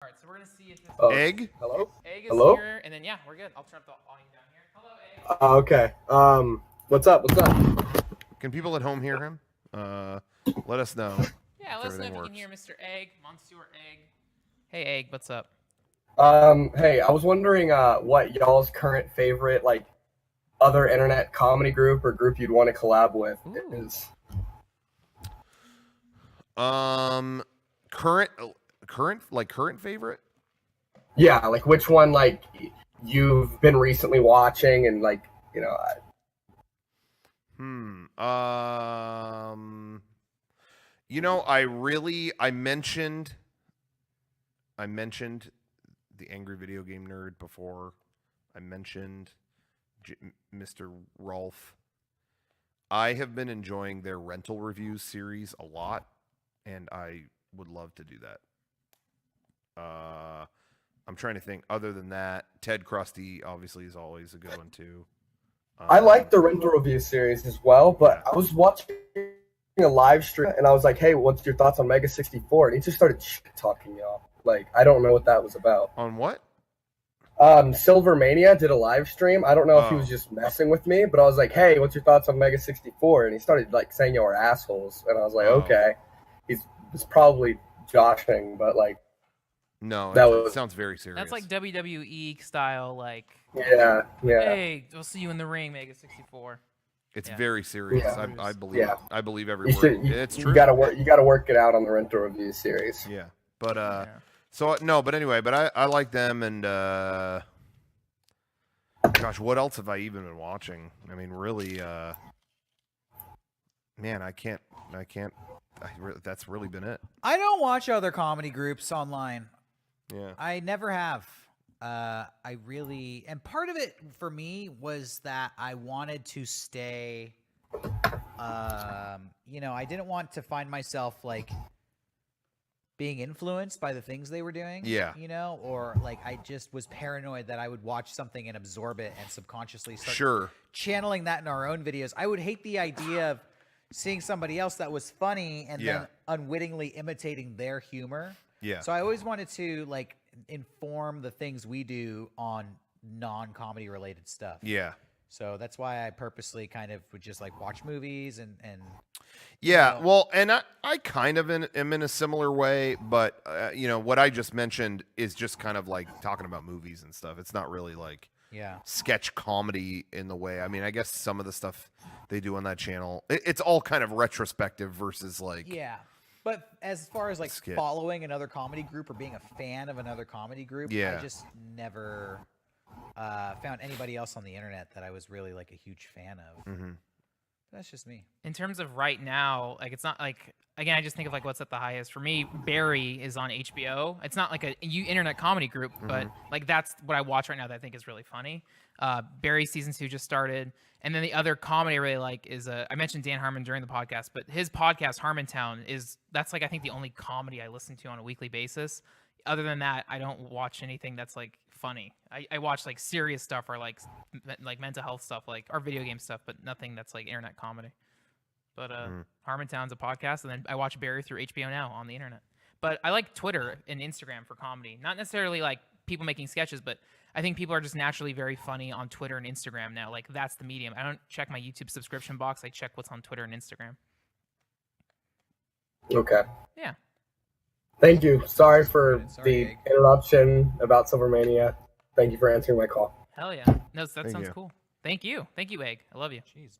All right, so we're gonna see if this Egg. Hello. Egg is Hello? here, and then yeah, we're good. I'll turn up the volume down here. Hello, Egg. Okay. What's up? What's up? Can people at home hear him? Let us know. Yeah, let us know if you can hear Mr. Egg, Monsieur Egg. Hey, Egg, what's up? Hey, I was wondering what y'all's current favorite other internet comedy group or group you'd want to collab with is. Current favorite? Yeah, like which one you've been recently watching and I mentioned the Angry Video Game Nerd before. I mentioned Mr. Rolf. I have been enjoying their rental reviews series a lot, and I would love to do that. I'm trying to think. Other than that, Ted Krusty obviously is always a good one too. I like the rental review series as well, but I was watching a live stream and I was like, "Hey, what's your thoughts on Mega64?" And he just started talking y'all. I don't know what that was about. On what? Silvermania did a live stream. I don't know if he was just messing with me, but I was like, "Hey, what's your thoughts on Mega64?" And he started saying y'all are assholes, and I was like, "Okay." He's probably joshing, but no, it sounds very serious. That's like WWE style, Yeah. Hey, we'll see you in the ring, Mega64. It's very serious. Yeah. I believe. Yeah. I believe every word. It's true. You gotta work it out on the rental review series. Yeah, but So no, but anyway, but I like them, and gosh, what else have I even been watching? I mean, really, man, I can't. That's really been it. I don't watch other comedy groups online. Yeah, I never have. And part of it for me was that I wanted to stay. I didn't want to find myself being influenced by the things they were doing. Yeah. Or I just was paranoid that I would watch something and absorb it and subconsciously start channeling that in our own videos. I would hate the idea of seeing somebody else that was funny and then unwittingly imitating their humor. Yeah. So I always wanted to inform the things we do on non-comedy related stuff. Yeah. So that's why I purposely kind of would just watch movies and yeah, well, and I kind of am in a similar way, but what I just mentioned is just kind of talking about movies and stuff. It's not really sketch comedy in the way. I mean, I guess some of the stuff they do on that channel, it's all kind of retrospective versus yeah. But as far as following another comedy group or being a fan of another comedy group, I just never found anybody else on the internet that I was really a huge fan of. Mm-hmm. That's just me. In terms of right now, it's not again, I just think of what's at the highest. For me, Barry is on HBO. It's not a internet comedy group, but that's what I watch right now that I think is really funny. Barry season 2 just started. And then the other comedy I really like is I mentioned Dan Harmon during the podcast, but his podcast Harmontown that's I think the only comedy I listen to on a weekly basis. Other than that, I don't watch anything that's funny. I watch serious stuff or mental health stuff, or video game stuff, but nothing that's internet comedy. But Harmontown's a podcast, and then I watch Barry through HBO Now on the internet. But I like Twitter and Instagram for comedy. Not necessarily people making sketches, but I think people are just naturally very funny on Twitter and Instagram now. That's the medium. I don't check my YouTube subscription box. I check what's on Twitter and Instagram. Okay. Yeah. Thank you. Sorry for the interruption about Silvermania. Thank you for answering my call. Hell yeah. No, that sounds cool. Thank you. Thank you, Egg. I love you. Jeez.